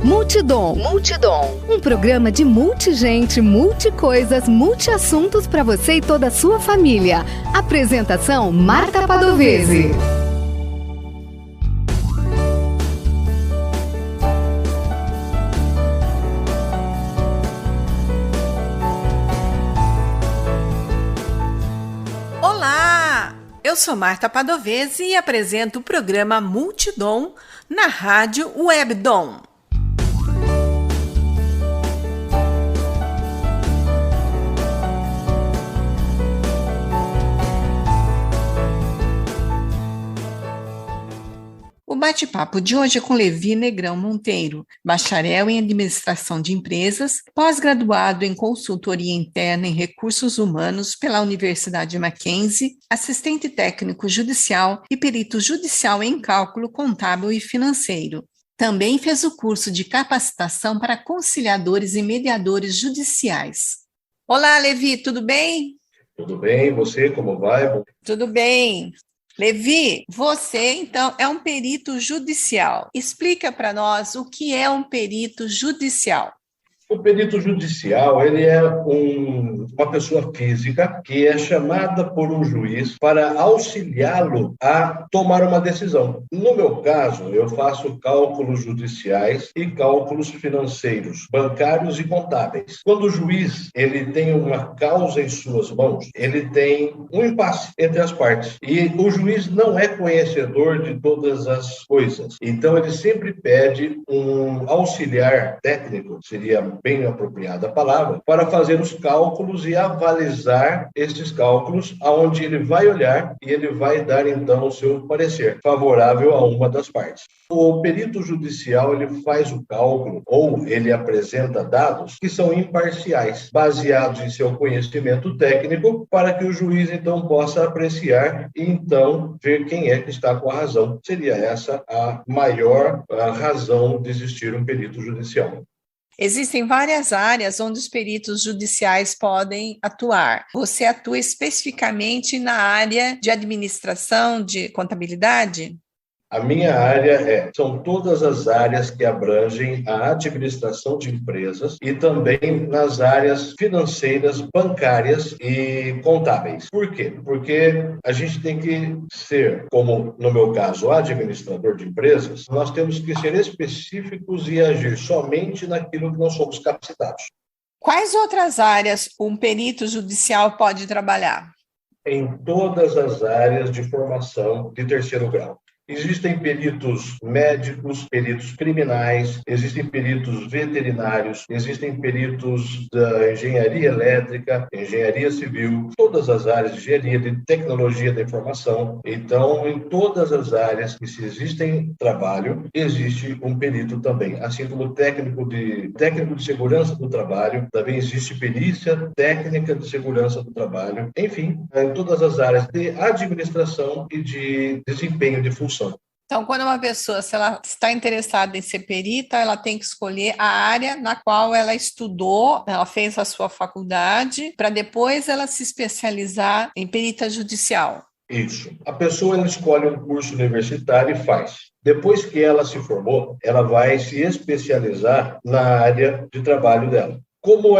Multidom. Um programa de multigente, multicoisas, multiassuntos para você e toda a sua família. Apresentação: Marta Padovese. Olá! Eu sou Marta Padovese e apresento o programa Multidom na Rádio Webdom. O bate-papo de hoje é com Levi Negrão Monteiro, bacharel em Administração de Empresas, pós-graduado em Consultoria Interna em Recursos Humanos pela Universidade Mackenzie, assistente técnico judicial e perito judicial em cálculo contábil e financeiro. Também fez o curso de capacitação para conciliadores e mediadores judiciais. Olá, Levi, tudo bem? Tudo bem, você, como vai? Tudo bem. Levi, você, então, é um perito judicial. Explica para nós o que é um perito judicial. O perito judicial, ele é uma pessoa física que é chamada por um juiz para auxiliá-lo a tomar uma decisão. No meu caso, eu faço cálculos judiciais e cálculos financeiros, bancários e contábeis. Quando o juiz ele tem uma causa em suas mãos, ele tem um impasse entre as partes. E o juiz não é conhecedor de todas as coisas. Então, ele sempre pede um auxiliar técnico, seria bem apropriada a palavra, para fazer os cálculos e avalizar esses cálculos, aonde ele vai olhar e ele vai dar, então, o seu parecer favorável a uma das partes. O perito judicial, ele faz o cálculo ou ele apresenta dados que são imparciais, baseados em seu conhecimento técnico, para que o juiz, então, possa apreciar e, então, ver quem é que está com a razão. Seria essa a maior razão de existir um perito judicial. Existem várias áreas onde os peritos judiciais podem atuar. Você atua especificamente na área de administração, de contabilidade? A minha área são todas as áreas que abrangem a administração de empresas e também nas áreas financeiras, bancárias e contábeis. Por quê? Porque a gente tem que ser, como no meu caso, administrador de empresas, nós temos que ser específicos e agir somente naquilo que nós somos capacitados. Quais outras áreas um perito judicial pode trabalhar? Em todas as áreas de formação de terceiro grau. Existem peritos médicos, peritos criminais, existem peritos veterinários, existem peritos da engenharia elétrica, engenharia civil, todas as áreas de engenharia, de tecnologia da informação. Então, em todas as áreas que se existem trabalho, existe um perito também. Assim como técnico de segurança do trabalho, também existe perícia técnica de segurança do trabalho. Enfim, em todas as áreas de administração e de desempenho de função. Então, quando uma pessoa, se ela está interessada em ser perita, ela tem que escolher a área na qual ela estudou, ela fez a sua faculdade, para depois ela se especializar em perita judicial. Isso. A pessoa ela escolhe um curso universitário e faz. Depois que ela se formou, ela vai se especializar na área de trabalho dela. Como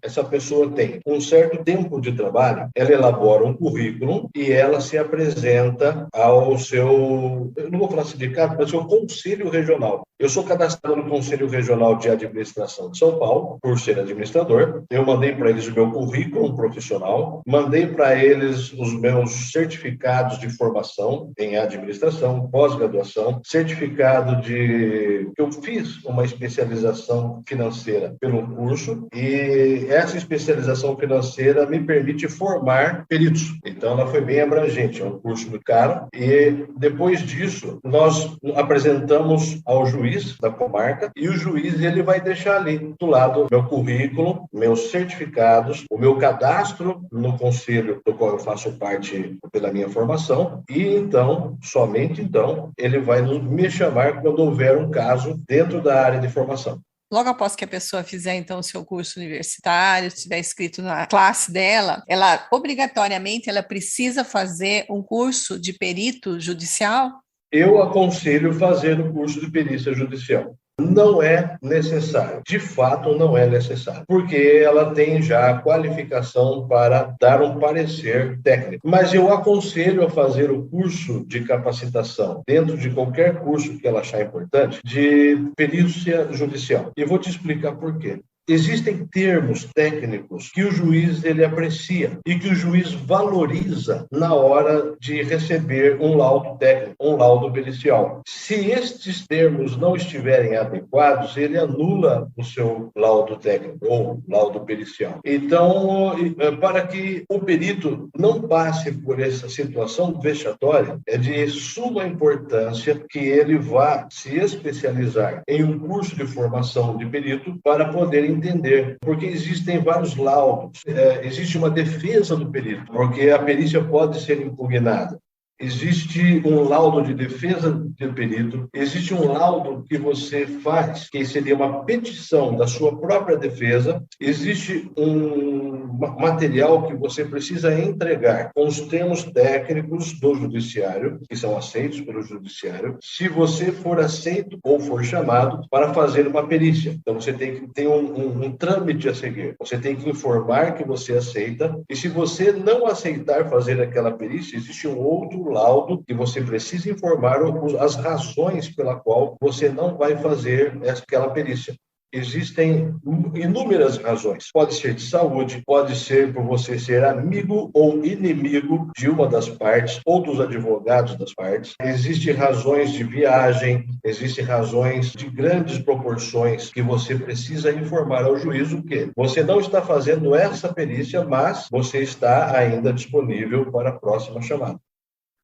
essa pessoa tem um certo tempo de trabalho, ela elabora um currículo e ela se apresenta ao seu, eu não vou falar sindicato, mas ao seu conselho regional. Eu sou cadastrado no Conselho Regional de Administração de São Paulo, por ser administrador. Eu mandei para eles o meu currículo profissional, mandei para eles os meus certificados de formação em administração, pós-graduação, certificado de que eu fiz uma especialização financeira pelo curso, e essa especialização financeira me permite formar peritos. Então, ela foi bem abrangente, é um curso muito caro. E depois disso, nós apresentamos ao juiz da comarca e o juiz ele vai deixar ali do lado meu currículo, meus certificados, o meu cadastro no conselho do qual eu faço parte pela minha formação e então, somente então, ele vai me chamar quando houver um caso dentro da área de formação. Logo após que a pessoa fizer, então, o seu curso universitário, estiver escrito na classe dela, ela, obrigatoriamente, ela precisa fazer um curso de perito judicial? Eu aconselho fazer o curso de perícia judicial. não é necessário. De fato, não é necessário, porque ela tem já a qualificação para dar um parecer técnico. Mas eu aconselho a fazer o curso de capacitação, dentro de qualquer curso que ela achar importante, de perícia judicial. E vou te explicar por quê. Existem termos técnicos que o juiz ele aprecia e que o juiz valoriza na hora de receber um laudo técnico, um laudo pericial. Se estes termos não estiverem adequados, ele anula o seu laudo técnico ou laudo pericial. Então, para que o perito não passe por essa situação vexatória, é de suma importância que ele vá se especializar em um curso de formação de perito para poder entender, porque existem vários laudos, existe uma defesa do perito, porque a perícia pode ser impugnada. Existe um laudo de defesa do perito, existe um laudo que você faz, que seria uma petição da sua própria defesa, existe um material que você precisa entregar com os termos técnicos do judiciário, que são aceitos pelo judiciário, se você for aceito ou for chamado para fazer uma perícia. Então, você tem que ter um trâmite a seguir. Você tem que informar que você aceita, e se você não aceitar fazer aquela perícia, existe um outro laudo que você precisa informar as razões pela qual você não vai fazer aquela perícia. Existem inúmeras razões. Pode ser de saúde, pode ser por você ser amigo ou inimigo de uma das partes ou dos advogados das partes. Existem razões de viagem, existem razões de grandes proporções que você precisa informar ao juízo que você não está fazendo essa perícia, mas você está ainda disponível para a próxima chamada.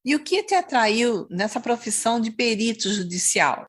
E o que te atraiu nessa profissão de perito judicial?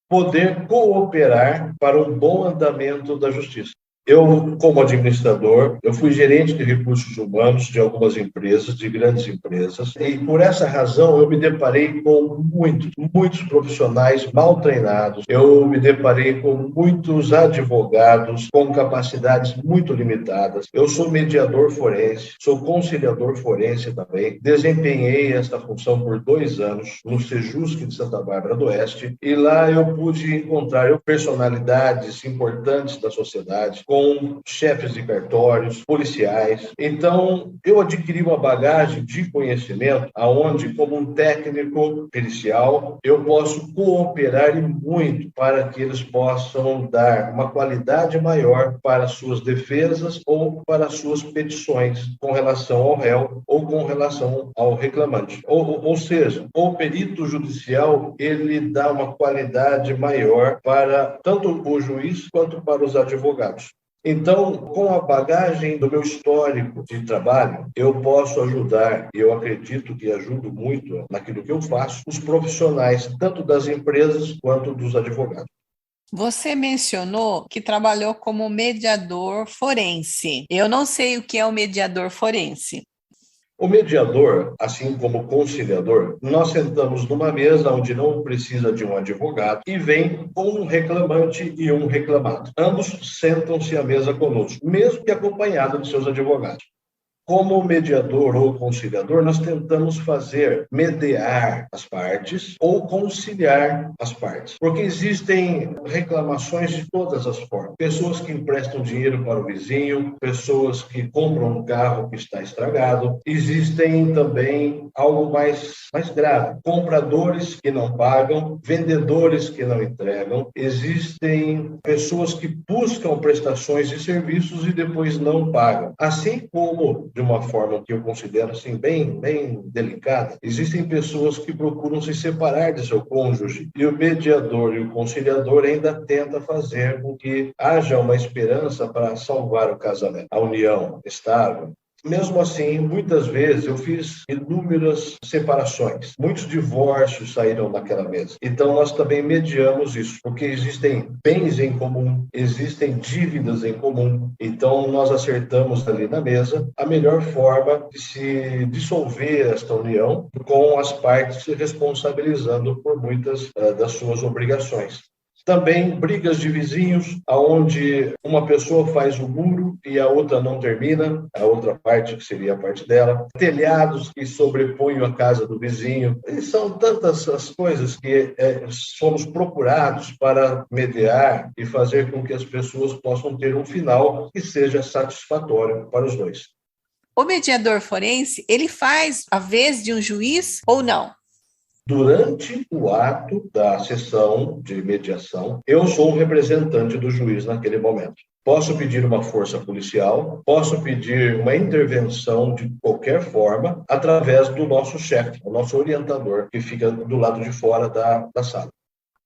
Poder cooperar para um bom andamento da justiça. Eu, como administrador, eu fui gerente de recursos humanos de algumas empresas, de grandes empresas, e por essa razão eu me deparei com muitos profissionais mal treinados, eu me deparei com muitos advogados com capacidades muito limitadas. Eu sou mediador forense, sou conciliador forense também, desempenhei esta função por 2 anos no Sejusc de Santa Bárbara do Oeste, e lá eu pude encontrar personalidades importantes da sociedade, com chefes de cartórios, policiais. Então, eu adquiri uma bagagem de conhecimento aonde, como um técnico pericial, eu posso cooperar e muito para que eles possam dar uma qualidade maior para suas defesas ou para suas petições com relação ao réu ou com relação ao reclamante. Ou seja, o perito judicial, ele dá uma qualidade maior para tanto o juiz quanto para os advogados. Então, com a bagagem do meu histórico de trabalho, eu posso ajudar, e eu acredito que ajudo muito naquilo que eu faço, os profissionais, tanto das empresas quanto dos advogados. Você mencionou que trabalhou como mediador forense. Eu não sei o que é o mediador forense. O mediador, assim como o conciliador, nós sentamos numa mesa onde não precisa de um advogado e vem um reclamante e um reclamado. Ambos sentam-se à mesa conosco, mesmo que acompanhados de seus advogados. Como mediador ou conciliador, nós tentamos mediar as partes ou conciliar as partes, porque existem reclamações de todas as formas. Pessoas que emprestam dinheiro para o vizinho, pessoas que compram um carro que está estragado. Existem também algo mais grave, compradores que não pagam, vendedores que não entregam. Existem pessoas que buscam prestações de serviços e depois não pagam. Assim como, de uma forma que eu considero assim, bem delicada, existem pessoas que procuram se separar de seu cônjuge, e o mediador e o conciliador ainda tenta fazer com que haja uma esperança para salvar o casamento, a união estável. Mesmo assim, muitas vezes eu fiz inúmeras separações. Muitos divórcios saíram daquela mesa. Então, nós também mediamos isso, porque existem bens em comum, existem dívidas em comum. Então, nós acertamos ali na mesa a melhor forma de se dissolver esta união, com as partes se responsabilizando por muitas das suas obrigações. Também brigas de vizinhos, onde uma pessoa faz o muro e a outra não termina, a outra parte que seria a parte dela. Telhados que sobrepõem a casa do vizinho. E são tantas as coisas que somos procurados para mediar e fazer com que as pessoas possam ter um final que seja satisfatório para os dois. O mediador forense, ele faz a vez de um juiz ou não? Durante o ato da sessão de mediação, eu sou o representante do juiz naquele momento. Posso pedir uma força policial, posso pedir uma intervenção de qualquer forma através do nosso chefe, o nosso orientador, que fica do lado de fora da sala.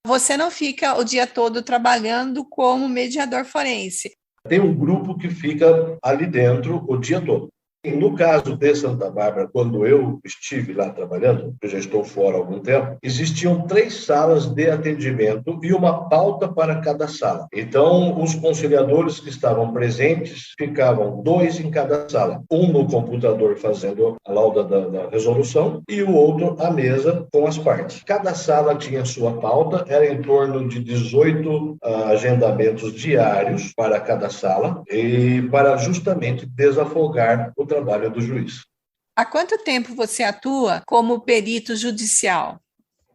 Você não fica o dia todo trabalhando como mediador forense? Tem um grupo que fica ali dentro o dia todo. No caso de Santa Bárbara, quando eu estive lá trabalhando, eu já estou fora há algum tempo, existiam 3 salas de atendimento e uma pauta para cada sala. Então, os conciliadores que estavam presentes ficavam 2 em cada sala. Um no computador fazendo a lauda da resolução e o outro à mesa com as partes. Cada sala tinha sua pauta, era em torno de 18 agendamentos diários para cada sala e para justamente desafogar o trabalho do juiz. Há quanto tempo você atua como perito judicial?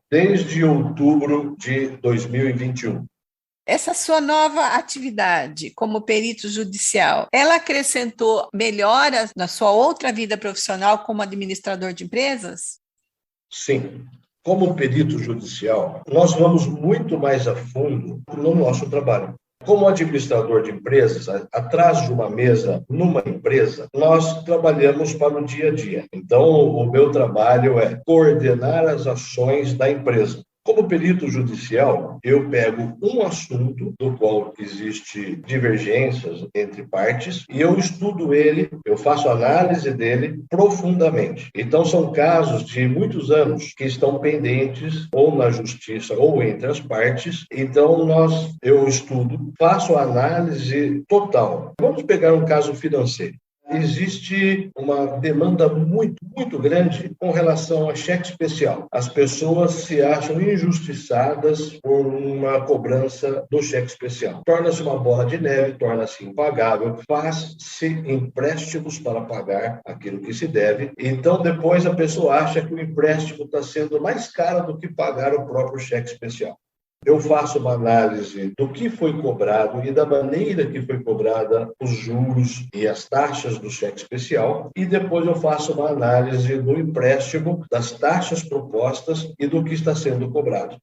Desde outubro de 2021. Essa sua nova atividade como perito judicial, ela acrescentou melhoras na sua outra vida profissional como administrador de empresas? Sim. Como perito judicial, nós vamos muito mais a fundo no nosso trabalho. Como administrador de empresas, atrás de uma mesa numa empresa, nós trabalhamos para o dia a dia. Então, o meu trabalho é coordenar as ações da empresa. Como perito judicial, eu pego um assunto do qual existe divergências entre partes e eu estudo ele, eu faço análise dele profundamente. Então, são casos de muitos anos que estão pendentes ou na justiça ou entre as partes. Então, eu estudo, faço análise total. Vamos pegar um caso financeiro. Existe uma demanda muito grande com relação a cheque especial. As pessoas se acham injustiçadas por uma cobrança do cheque especial. Torna-se uma bola de neve, torna-se impagável, faz-se empréstimos para pagar aquilo que se deve. Então, depois a pessoa acha que o empréstimo está sendo mais caro do que pagar o próprio cheque especial. Eu faço uma análise do que foi cobrado e da maneira que foi cobrada os juros e as taxas do cheque especial e depois eu faço uma análise do empréstimo, das taxas propostas e do que está sendo cobrado.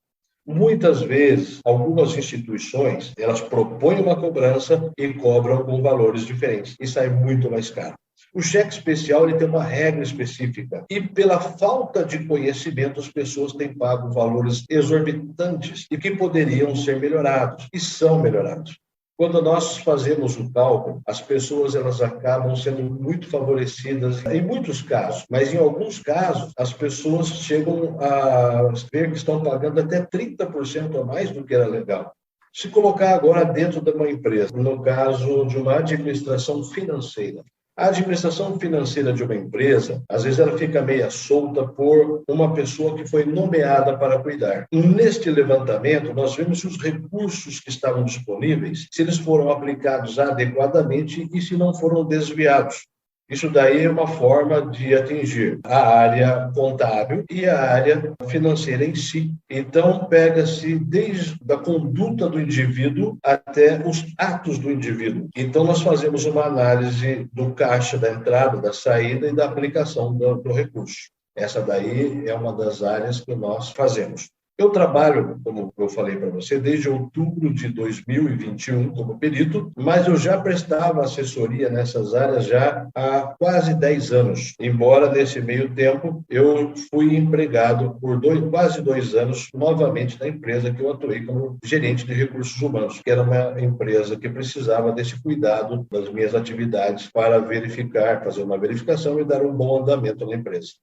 Muitas vezes, algumas instituições, elas propõem uma cobrança e cobram com valores diferentes e sai muito mais caro. O cheque especial ele tem uma regra específica e pela falta de conhecimento as pessoas têm pago valores exorbitantes e que poderiam ser melhorados e são melhorados. Quando nós fazemos o cálculo, as pessoas elas acabam sendo muito favorecidas em muitos casos, mas em alguns casos as pessoas chegam a ver que estão pagando até 30% a mais do que era legal. Se colocar agora dentro de uma empresa, no caso de uma administração financeira, a administração financeira de uma empresa, às vezes ela fica meia solta por uma pessoa que foi nomeada para cuidar. Neste levantamento, nós vimos se os recursos que estavam disponíveis, se eles foram aplicados adequadamente e se não foram desviados. Isso daí é uma forma de atingir a área contábil e a área financeira em si. Então, pega-se desde a conduta do indivíduo até os atos do indivíduo. Então, nós fazemos uma análise do caixa, da entrada, da saída e da aplicação do recurso. Essa daí é uma das áreas que nós fazemos. Eu trabalho, como eu falei para você, desde outubro de 2021 como perito, mas eu já prestava assessoria nessas áreas já há quase 10 anos. Embora, nesse meio tempo, eu fui empregado por quase 2 anos novamente na empresa que eu atuei como gerente de recursos humanos, que era uma empresa que precisava desse cuidado das minhas atividades para verificar, fazer uma verificação e dar um bom andamento na empresa.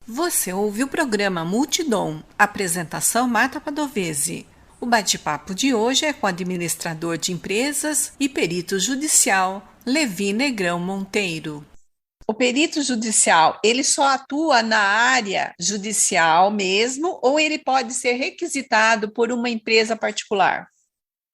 Você ouviu o programa Multidom, apresentação Marta Padovese. O bate-papo de hoje é com o administrador de empresas e perito judicial, Levi Negrão Monteiro. O perito judicial, ele só atua na área judicial mesmo ou ele pode ser requisitado por uma empresa particular?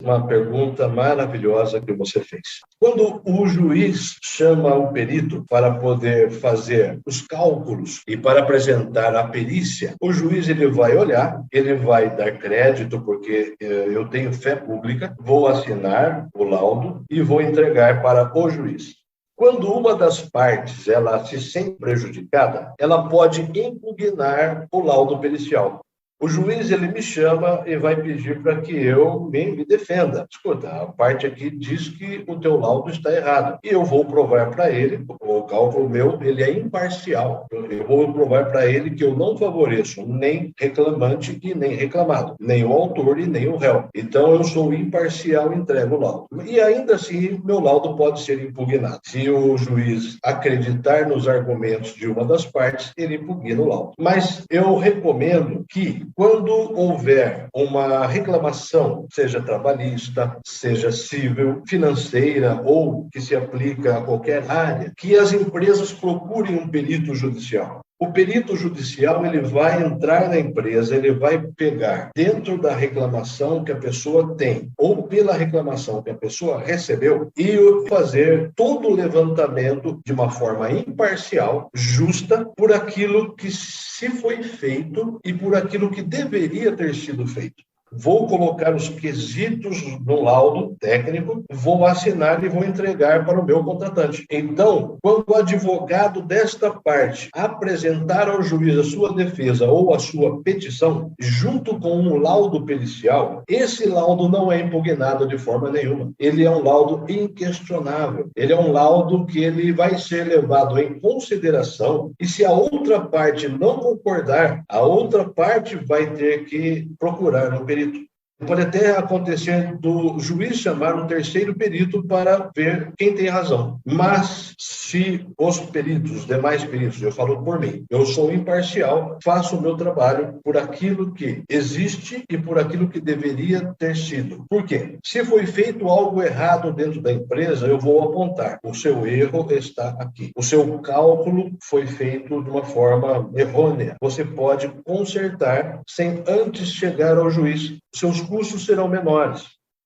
Uma pergunta maravilhosa que você fez. Quando o juiz chama o perito para poder fazer os cálculos e para apresentar a perícia, o juiz ele vai olhar, ele vai dar crédito, porque eu tenho fé pública, vou assinar o laudo e vou entregar para o juiz. Quando uma das partes ela se sente prejudicada, ela pode impugnar o laudo pericial. O juiz ele me chama e vai pedir para que eu me defenda. Escuta, a parte aqui diz que o teu laudo está errado. E eu vou provar para ele, o cálculo meu, ele é imparcial. Eu vou provar para ele que eu não favoreço nem reclamante e nem reclamado, nem o autor e nem o réu. Então eu sou imparcial e entrego o laudo. E ainda assim, meu laudo pode ser impugnado. Se o juiz acreditar nos argumentos de uma das partes, ele impugna o laudo. Mas eu recomendo que quando houver uma reclamação, seja trabalhista, seja civil, financeira ou que se aplica a qualquer área, que as empresas procurem um perito judicial. O perito judicial ele vai entrar na empresa, ele vai pegar dentro da reclamação que a pessoa tem ou pela reclamação que a pessoa recebeu e fazer todo o levantamento de uma forma imparcial, justa, por aquilo que se foi feito e por aquilo que deveria ter sido feito. Vou colocar os quesitos no laudo técnico, vou assinar e vou entregar para o meu contratante. Então, quando o advogado desta parte apresentar ao juiz a sua defesa ou a sua petição, junto com um laudo pericial, esse laudo não é impugnado de forma nenhuma. Ele é um laudo inquestionável. Ele é um laudo que ele vai ser levado em consideração e se a outra parte não concordar, a outra parte vai ter que procurar um perito. Pode até acontecer do juiz chamar um terceiro perito para ver quem tem razão. Mas se os peritos, os demais peritos, eu falo por mim, eu sou imparcial, faço o meu trabalho por aquilo que existe e por aquilo que deveria ter sido. Por quê? Se foi feito algo errado dentro da empresa, eu vou apontar. O seu erro está aqui. O seu cálculo foi feito de uma forma errônea. Você pode consertar sem antes chegar ao juiz. Seus custos serão menores.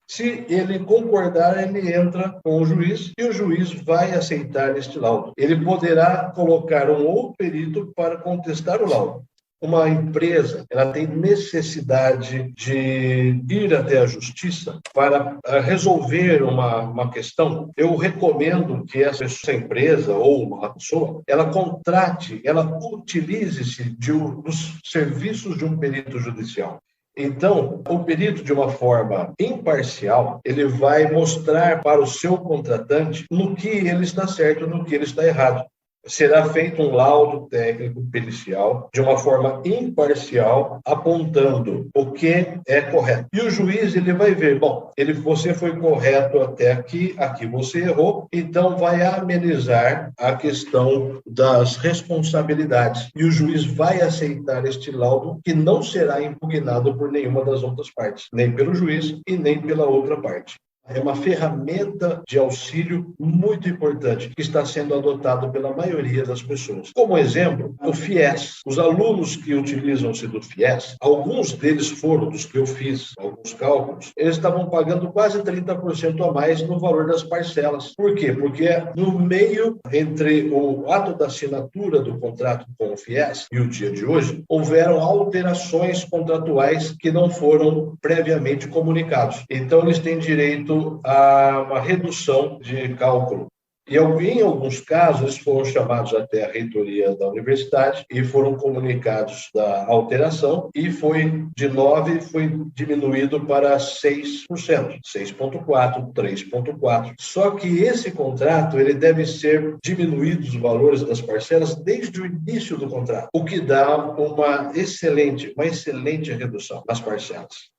Se ele concordar, ele entra com o juiz e o juiz vai aceitar este laudo. Ele poderá colocar um outro perito para contestar o laudo. Uma empresa, ela tem necessidade de ir até a justiça para resolver uma questão. Eu recomendo que essa empresa ou uma pessoa, ela contrate, ela utilize-se dos serviços de um perito judicial. Então, o perito, de uma forma imparcial, ele vai mostrar para o seu contratante no que ele está certo e no que ele está errado. Será feito um laudo técnico pericial de uma forma imparcial, apontando o que é correto. E o juiz ele vai ver, bom, você foi correto até aqui você errou, então vai amenizar a questão das responsabilidades. E o juiz vai aceitar este laudo que não será impugnado por nenhuma das outras partes, nem pelo juiz e nem pela outra parte. É uma ferramenta de auxílio muito importante que está sendo adotado pela maioria das pessoas. Como exemplo, o FIES. Os alunos que utilizam-se do FIES, alguns deles foram dos que eu fiz, alguns cálculos, eles estavam pagando quase 30% a mais no valor das parcelas. Por quê? Porque no meio entre o ato da assinatura do contrato com o FIES e o dia de hoje, houveram alterações contratuais que não foram previamente comunicados. Então, eles têm direito a uma redução de cálculo. E em alguns casos, eles foram chamados até a reitoria da universidade e foram comunicados da alteração e de 9% foi diminuído para 6%, 6,4%, 3,4%. Só que esse contrato ele deve ser diminuído os valores das parcelas desde o início do contrato, o que dá uma excelente redução nas parcelas.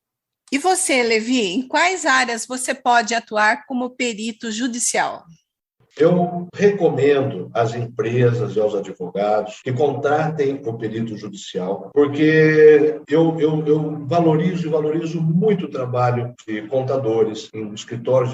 E você, Levi, em quais áreas você pode atuar como perito judicial? Eu recomendo às empresas e aos advogados que contratem o perito judicial, porque eu valorizo muito o trabalho de contadores em escritórios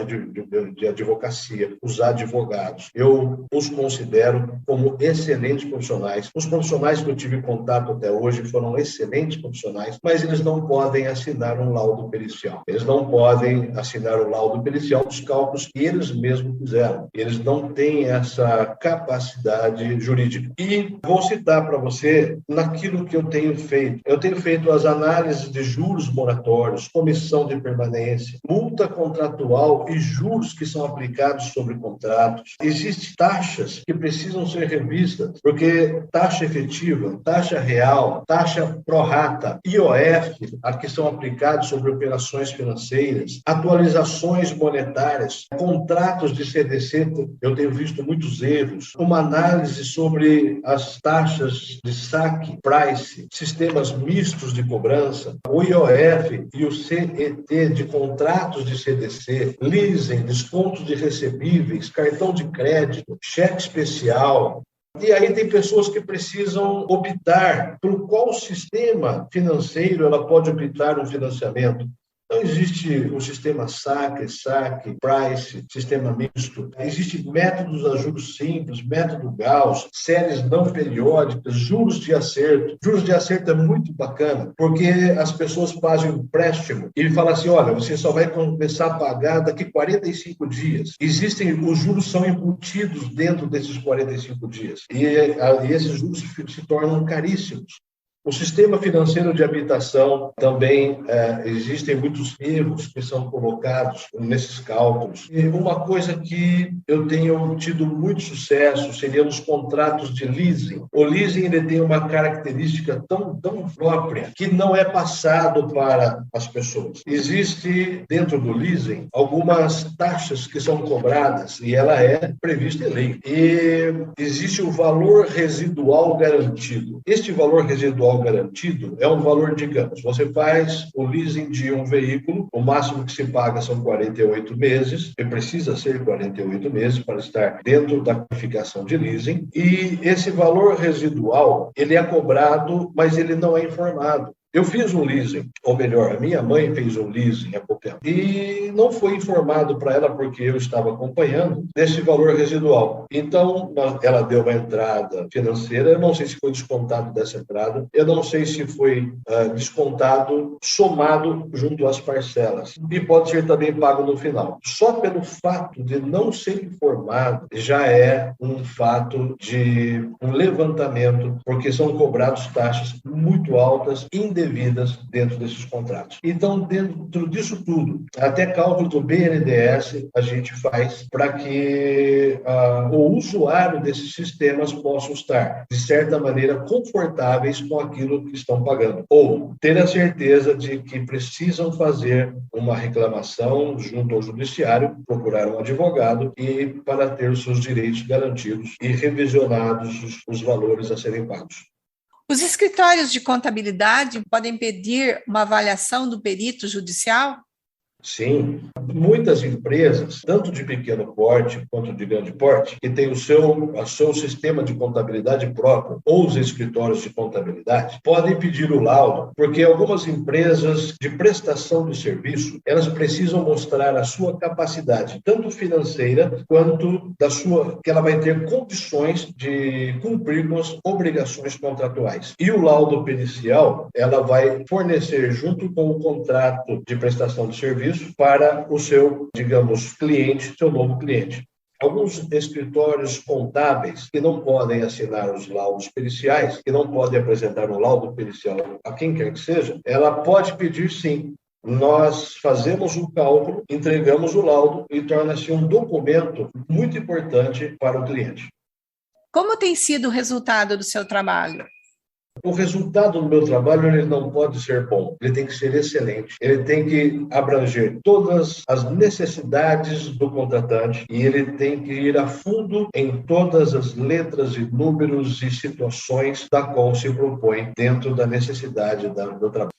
de advocacia, os advogados. Eu os considero como excelentes profissionais. Os profissionais que eu tive contato até hoje foram excelentes profissionais, mas eles não podem assinar um laudo pericial. Eles não podem assinar o laudo pericial dos cálculos que eles mesmos fizeram. Eles não têm essa capacidade jurídica. E vou citar para você naquilo que eu tenho feito. Eu tenho feito as análises de juros moratórios, comissão de permanência, multa contratual e juros que são aplicados sobre contratos. Existem taxas que precisam ser revistas, porque taxa efetiva, taxa real, taxa pró-rata, IOF, a que são aplicados sobre operações financeiras, atualizações monetárias, contratos de CDC, eu tenho visto muitos erros, uma análise sobre as taxas de saque, price, sistemas mistos de cobrança, o IOF e o CET de contratos de CDC, leasing, descontos de recebíveis, cartão de crédito, cheque especial. E aí tem pessoas que precisam optar por qual sistema financeiro ela pode optar um financiamento. Então, existe o sistema saque, price, sistema misto. Existem métodos a juros simples, método Gauss, séries não periódicas, juros de acerto. Juros de acerto é muito bacana, porque as pessoas fazem um empréstimo e falam assim, olha, você só vai começar a pagar daqui 45 dias. Os juros são embutidos dentro desses 45 dias. E esses juros se tornam caríssimos. O sistema financeiro de habitação também existem muitos erros que são colocados nesses cálculos. E uma coisa que eu tenho tido muito sucesso seriam os contratos de leasing. O leasing ele tem uma característica tão própria que não é passado para as pessoas. Existe dentro do leasing algumas taxas que são cobradas e ela é prevista em lei. E existe o valor residual garantido. Este valor residual garantido é um valor, digamos, você faz o leasing de um veículo, o máximo que se paga são 48 meses, e precisa ser 48 meses para estar dentro da qualificação de leasing, e esse valor residual, ele é cobrado, mas ele não é informado. Eu fiz um leasing, ou melhor, a minha mãe fez um leasing há pouco tempo, e não foi informado para ela, porque eu estava acompanhando, desse valor residual. Então, ela deu uma entrada financeira, eu não sei se foi descontado dessa entrada, eu não sei se foi descontado, somado junto às parcelas, e pode ser também pago no final. Só pelo fato de não ser informado, já é um fato de um levantamento, porque são cobrados taxas muito altas, indevidas dentro desses contratos. Então, dentro disso tudo, até cálculo do BNDES a gente faz para que o usuário desses sistemas possa estar, de certa maneira, confortáveis com aquilo que estão pagando. Ou ter a certeza de que precisam fazer uma reclamação junto ao judiciário, procurar um advogado e para ter os seus direitos garantidos e revisionados os valores a serem pagos. Os escritórios de contabilidade podem pedir uma avaliação do perito judicial? Sim, muitas empresas, tanto de pequeno porte quanto de grande porte, que têm o seu sistema de contabilidade próprio, ou os escritórios de contabilidade, podem pedir o laudo, porque algumas empresas de prestação de serviço, elas precisam mostrar a sua capacidade, tanto financeira, quanto que ela vai ter condições de cumprir com as obrigações contratuais. E o laudo pericial, ela vai fornecer, junto com o contrato de prestação de serviço, para o seu, digamos, cliente, seu novo cliente. Alguns escritórios contábeis que não podem assinar os laudos periciais, que não podem apresentar um laudo pericial a quem quer que seja, ela pode pedir sim. Nós fazemos o cálculo, entregamos o laudo e torna-se um documento muito importante para o cliente. Como tem sido o resultado do seu trabalho? O resultado do meu trabalho ele não pode ser bom, ele tem que ser excelente, ele tem que abranger todas as necessidades do contratante e ele tem que ir a fundo em todas as letras e números e situações da qual se propõe dentro da necessidade do trabalho.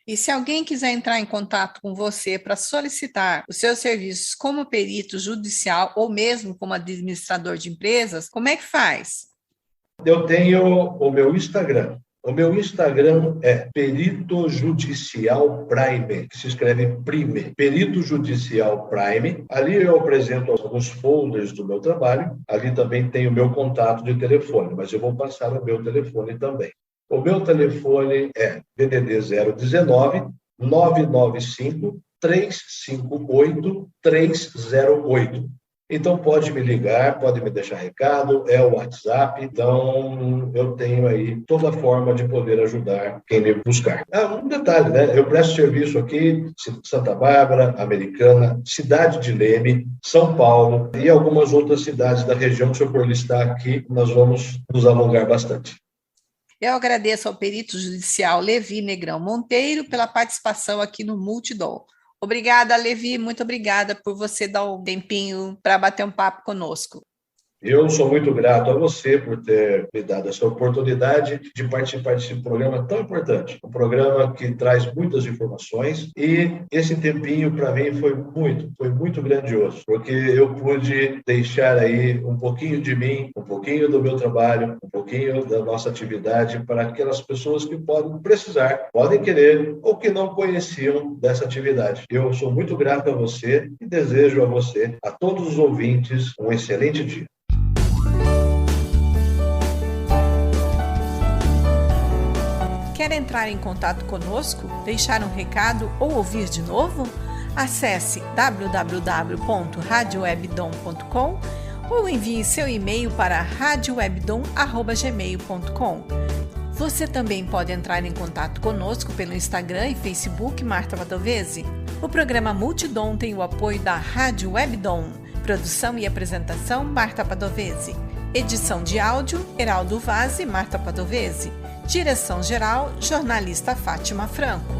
E se alguém quiser entrar em contato com você para solicitar os seus serviços como perito judicial ou mesmo como administrador de empresas, como é que faz? Eu tenho o meu Instagram. O meu Instagram é Perito Judicial Prime, que se escreve Prime, Perito Judicial Prime. Ali eu apresento alguns folders do meu trabalho. Ali também tem o meu contato de telefone, mas eu vou passar o meu telefone também. O meu telefone é DDD 019 995 358 308. Então, pode me ligar, pode me deixar recado, é o WhatsApp. Então, eu tenho aí toda forma de poder ajudar quem me buscar. Um detalhe, né? Eu presto serviço aqui em Santa Bárbara, Americana, Cidade de Leme, São Paulo e algumas outras cidades da região. Se eu for listar aqui, nós vamos nos alongar bastante. Eu agradeço ao perito judicial Levi Negrão Monteiro pela participação aqui no Multidom. Obrigada, Levi, muito obrigada por você dar um tempinho para bater um papo conosco. Eu sou muito grato a você por ter me dado essa oportunidade de participar desse programa tão importante. Um programa que traz muitas informações e esse tempinho para mim foi muito grandioso, porque eu pude deixar aí um pouquinho de mim, um pouquinho do meu trabalho, um pouquinho da nossa atividade para aquelas pessoas que podem precisar, podem querer ou que não conheciam dessa atividade. Eu sou muito grato a você e desejo a você, a todos os ouvintes, um excelente dia. Quer entrar em contato conosco, deixar um recado ou ouvir de novo? Acesse www.radiowebdom.com ou envie seu e-mail para radiowebdom@gmail.com. Você também pode entrar em contato conosco pelo Instagram e Facebook Marta Padovese. O programa Multidom tem o apoio da Rádio Webdom. Produção e apresentação Marta Padovese. Edição de áudio Heraldo Vaz e Marta Padovese. Direção-geral, jornalista Fátima Franco.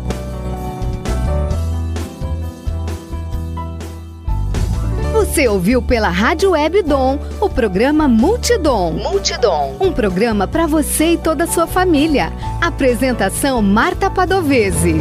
Você ouviu pela Rádio Webdom o programa Multidom. Um programa para você e toda a sua família. Apresentação Marta Padovese.